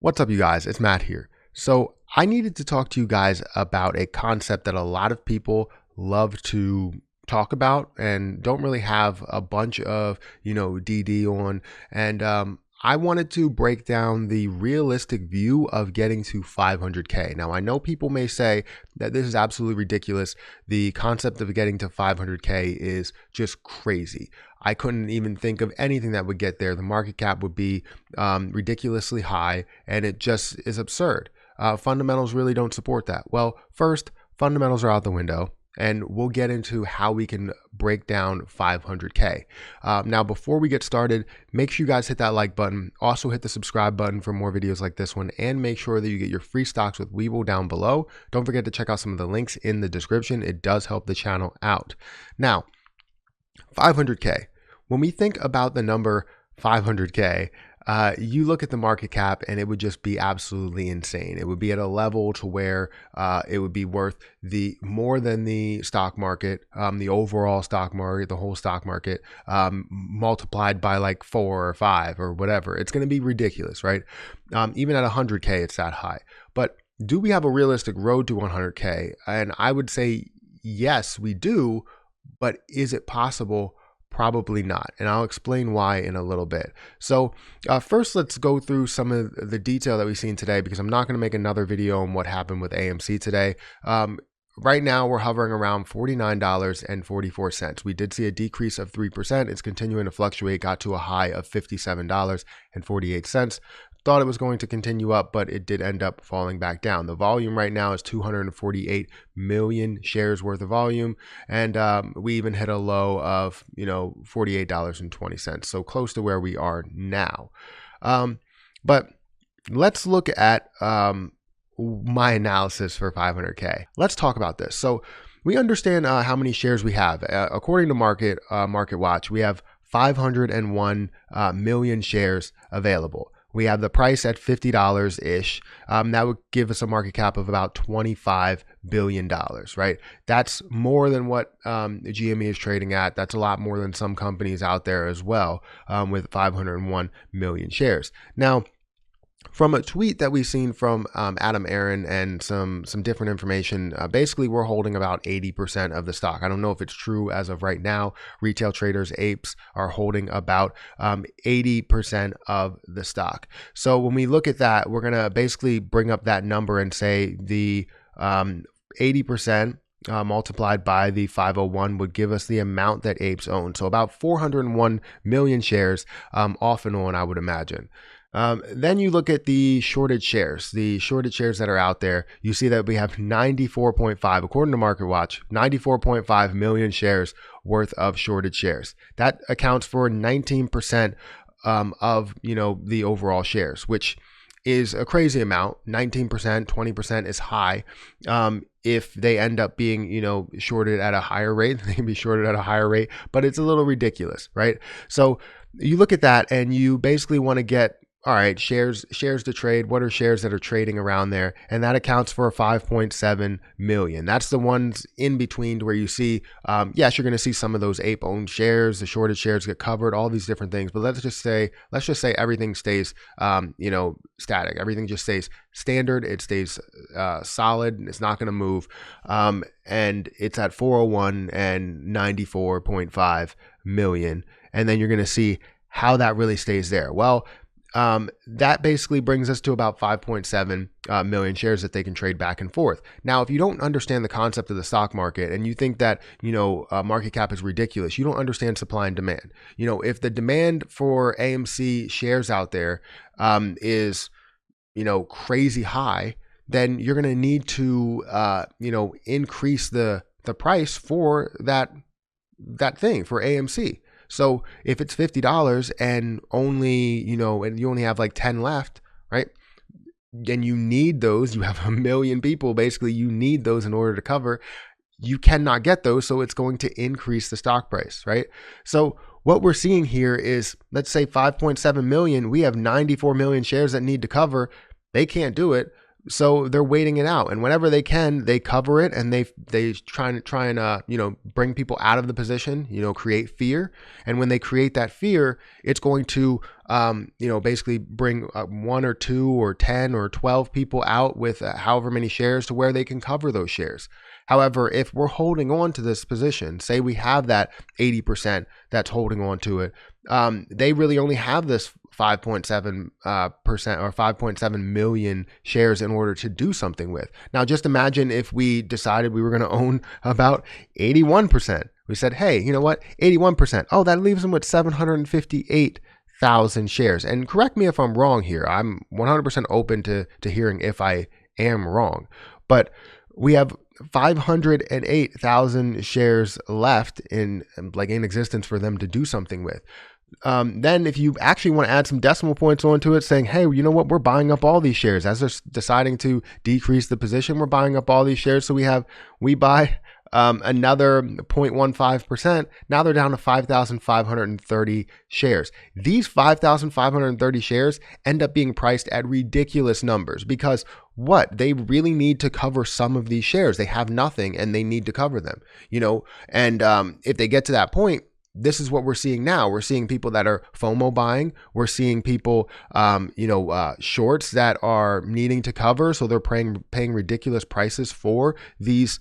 What's up, you guys? It's Matt here. So I needed to talk to you guys about a concept that a lot of people love to talk about and don't really have a bunch of, DD on. And I wanted to break down the realistic view of getting to 500K. Now, I know people may say that this is absolutely ridiculous. The concept of getting to 500K is just crazy. I couldn't even think of anything that would get there. The market cap would be ridiculously high, and it just is absurd. Fundamentals really don't support that. Well, first, fundamentals are out the window, and we'll get into how we can break down 500K. Now, before we get started, make sure you guys hit that like button. Also hit the subscribe button for more videos like this one, and make sure that you get your free stocks with Webull down below. Don't forget to check out some of the links in the description. It does help the channel out. Now, 500K. When we think about the number 500K, you look at the market cap and it would just be absolutely insane. It would be at a level to where it would be worth more than the stock market, the overall stock market, the whole stock market, multiplied by like 4 or 5 or whatever. It's going to be ridiculous, right? Even at 100K, it's that high. But do we have a realistic road to 100K? And I would say yes, we do. But is it possible? Probably not. And I'll explain why in a little bit. So first, let's go through some of the detail that we've seen today, because I'm not going to make another video on what happened with AMC today. Right now, we're hovering around $49.44. We did see a decrease of 3%. It's continuing to fluctuate, got to a high of $57.48. Thought it was going to continue up, but it did end up falling back down. The volume right now is 248 million shares worth of volume, and we even hit a low of $48.20, so close to where we are now. But let's look at my analysis for 500K. Let's talk about this. So we understand how many shares we have. According to Market Watch, we have 501 million shares available. We have the price at $50-ish. That would give us a market cap of about $25 billion, right? That's more than what GME is trading at. That's a lot more than some companies out there as well, with 501 million shares. Now, from a tweet that we've seen from Adam Aaron and some different information, basically we're holding about 80% of the stock. I don't know if it's true as of right now. Retail traders, apes, are holding about 80% of the stock. So when we look at that, we're going to basically bring up that number and say the 80% multiplied by the 501 would give us the amount that apes own. So about 401 million shares off and on, I would imagine. Then you look at the shorted shares that are out there. You see that we have 94.5, according to Market Watch, 94.5 million shares worth of shorted shares. That accounts for 19% of the overall shares, which is a crazy amount. 19%, 20% is high. If they end up being, shorted at a higher rate, they can be shorted at a higher rate, but it's a little ridiculous, right? So you look at that and you basically want to get, all right, shares to trade. What are shares that are trading around there? And that accounts for 5.7 million. That's the ones in between to where you see, yes, you're going to see some of those ape-owned shares, the shorted shares get covered, all these different things. But let's just say everything stays, static. Everything just stays standard. It stays solid. It's not going to move. And it's at 401 and 94.5 million. And then you're going to see how that really stays there. Well, that basically brings us to about 5.7 million shares that they can trade back and forth. Now, if you don't understand the concept of the stock market and you think that, market cap is ridiculous, you don't understand supply and demand. If the demand for AMC shares out there is, crazy high, then you're going to need to, increase the price for that thing for AMC. So if it's $50 and only, and you only have like 10 left, right? And you need those, you have a million people, basically you need those in order to cover, you cannot get those. So it's going to increase the stock price, right? So what we're seeing here is, let's say 5.7 million, we have 94 million shares that need to cover. They can't do it. So they're waiting it out, and whenever they can, they cover it, and they try and bring people out of the position, create fear. And when they create that fear, it's going to basically bring 1 or 2 or 10 or 12 people out with however many shares to where they can cover those shares. However, if we're holding on to this position, say we have that 80% that's holding on to it, they really only have this 5.7% or 5.7 million shares in order to do something with. Now, just imagine if we decided we were going to own about 81%. We said, hey, you know what? 81%. Oh, that leaves them with 758,000 shares. And correct me if I'm wrong here. I'm 100% open to hearing if I am wrong. But we have 508,000 shares left in existence for them to do something with. Then if you actually want to add some decimal points onto it, saying, hey, you know what, we're buying up all these shares as they're deciding to decrease the position, we're buying up all these shares. So we buy another 0.15%. Now they're down to 5,530 shares. These 5,530 shares end up being priced at ridiculous numbers because they really need to cover some of these shares. They have nothing and they need to cover them, and if they get to that point, this is what we're seeing now. We're seeing people that are FOMO buying. We're seeing people, shorts that are needing to cover. So they're paying ridiculous prices for these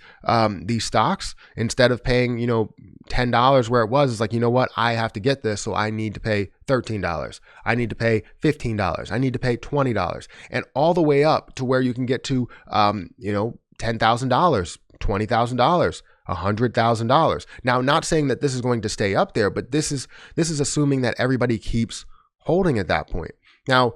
stocks instead of paying, $10 where it was. It's like, you know what? I have to get this. So I need to pay $13. I need to pay $15. I need to pay $20 and all the way up to where you can get to, $10,000, $20,000. $100,000. Now, not saying that this is going to stay up there, but this is assuming that everybody keeps holding at that point. Now,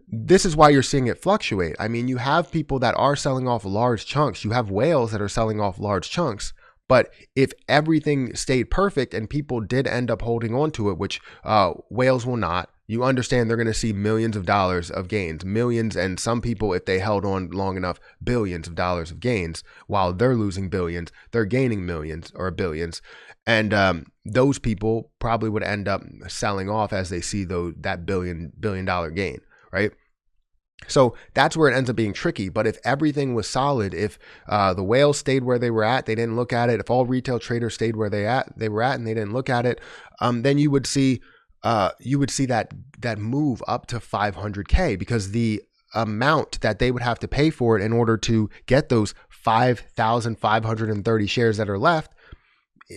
this is why you're seeing it fluctuate. I mean, you have people that are selling off large chunks. You have whales that are selling off large chunks. But if everything stayed perfect and people did end up holding on to it, which whales will not, you understand they're going to see millions of dollars of gains, millions, and some people, if they held on long enough, billions of dollars of gains. While they're losing billions, they're gaining millions or billions. And those people probably would end up selling off as they see that billion dollar gain, right? So that's where it ends up being tricky. But if everything was solid, if the whales stayed where they were at, they didn't look at it. If all retail traders stayed where they were at and they didn't look at it, then you would see that move up to 500K because the amount that they would have to pay for it in order to get those 5,530 shares that are left,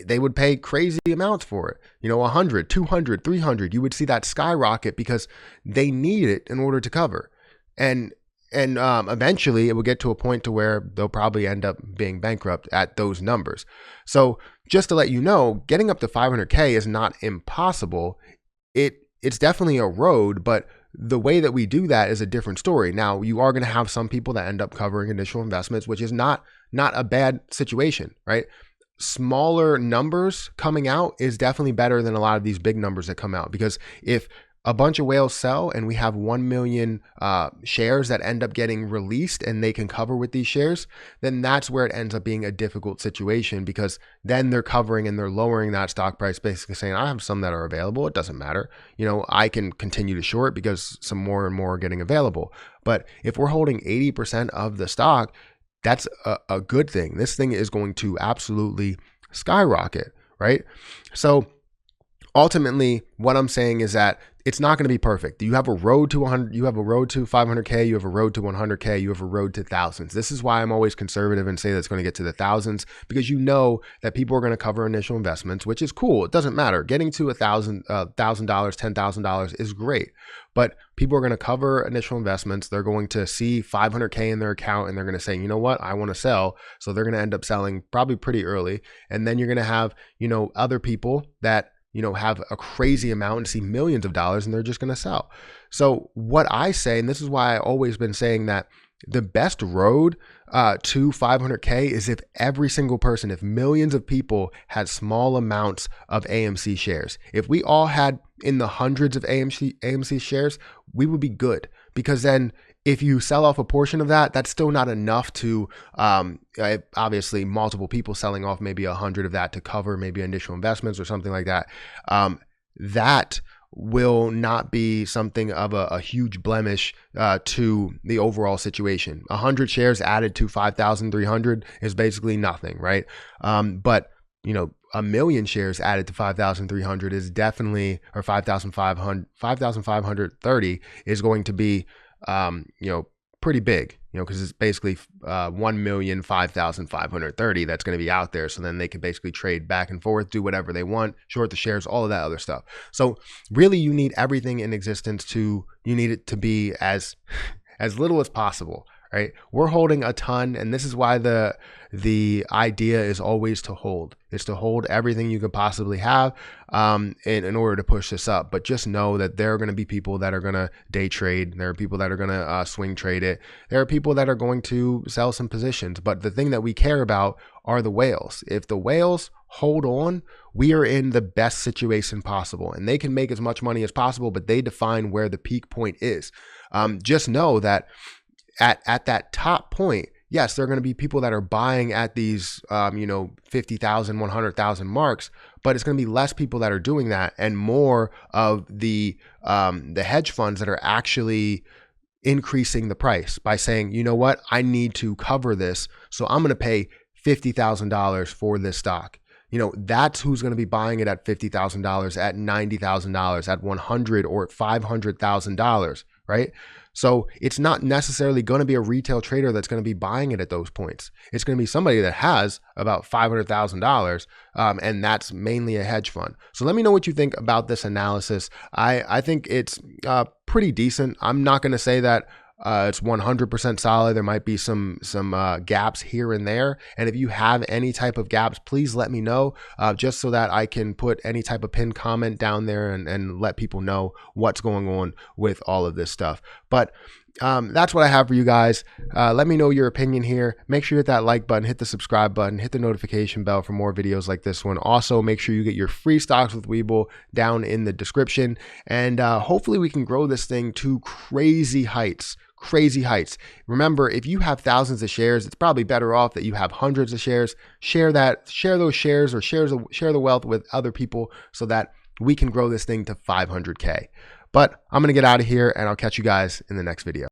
they would pay crazy amounts for it. 100, 200, 300. You would see that skyrocket because they need it in order to cover. And eventually it will get to a point to where they'll probably end up being bankrupt at those numbers. So just to let you know, getting up to 500K is not impossible. It's definitely a road, but the way that we do that is a different story. Now, you are going to have some people that end up covering initial investments, which is not a bad situation, right? Smaller numbers coming out is definitely better than a lot of these big numbers that come out, because if a bunch of whales sell and we have 1 million shares that end up getting released and they can cover with these shares, then that's where it ends up being a difficult situation, because then they're covering and they're lowering that stock price, basically saying, I have some that are available. It doesn't matter. I can continue to short because some more and more are getting available. But if we're holding 80% of the stock, that's a good thing. This thing is going to absolutely skyrocket, right? So ultimately, what I'm saying is that it's not going to be perfect. You have a road to 100, you have a road to 500K, you have a road to 100K, you have a road to thousands. This is why I'm always conservative and say that's going to get to the thousands, because that people are going to cover initial investments, which is cool. It doesn't matter. Getting to $1,000, $10,000 is great, but people are going to cover initial investments. They're going to see 500K in their account and they're going to say, you know what, I want to sell. So they're going to end up selling probably pretty early. And then you're going to have, other people that have a crazy amount and see millions of dollars and they're just going to sell. So what I say, and this is why I've always been saying that the best road to 500K is if every single person, if millions of people had small amounts of AMC shares. If we all had in the hundreds of AMC shares, we would be good, because then if you sell off a portion of that, that's still not enough to, obviously multiple people selling off maybe 100 of that to cover maybe initial investments or something like that. That will not be something of a huge blemish to the overall situation. 100 shares added to 5,300 is basically nothing, right? But a million shares added to 5,300 is definitely, or 5,530 is going to be, pretty big, because it's basically 1,005,530 that's going to be out there. So then they can basically trade back and forth, do whatever they want, short the shares, all of that other stuff. So really, you need everything in existence you need it to be as little as possible. Right? We're holding a ton, and this is why the idea is always to hold. It's to hold everything you could possibly have in order to push this up. But just know that there are going to be people that are going to day trade. There are people that are going to swing trade it. There are people that are going to sell some positions. But the thing that we care about are the whales. If the whales hold on, we are in the best situation possible, and they can make as much money as possible, but they define where the peak point is. Just know that at that top point, yes, there are going to be people that are buying at these, 50,000, 100,000 marks, but it's going to be less people that are doing that, and more of the hedge funds that are actually increasing the price by saying, you know what, I need to cover this, so I'm going to pay $50,000 for this stock. That's who's going to be buying it at $50,000, at $90,000, at $100,000 or $500,000, right? So it's not necessarily going to be a retail trader that's going to be buying it at those points. It's going to be somebody that has about $500,000, and that's mainly a hedge fund. So let me know what you think about this analysis. I think it's pretty decent. I'm not going to say that it's 100% solid. There might be some gaps here and there. And if you have any type of gaps, please let me know, just so that I can put any type of pinned comment down there and let people know what's going on with all of this stuff. But that's what I have for you guys. Let me know your opinion here. Make sure you hit that like button, hit the subscribe button, hit the notification bell for more videos like this one. Also, make sure you get your free stocks with Webull down in the description. And hopefully we can grow this thing to crazy heights. Remember, if you have thousands of shares, it's probably better off that you have hundreds of shares. Share those shares, or share the wealth with other people, so that we can grow this thing to 500K. But I'm going to get out of here, and I'll catch you guys in the next video.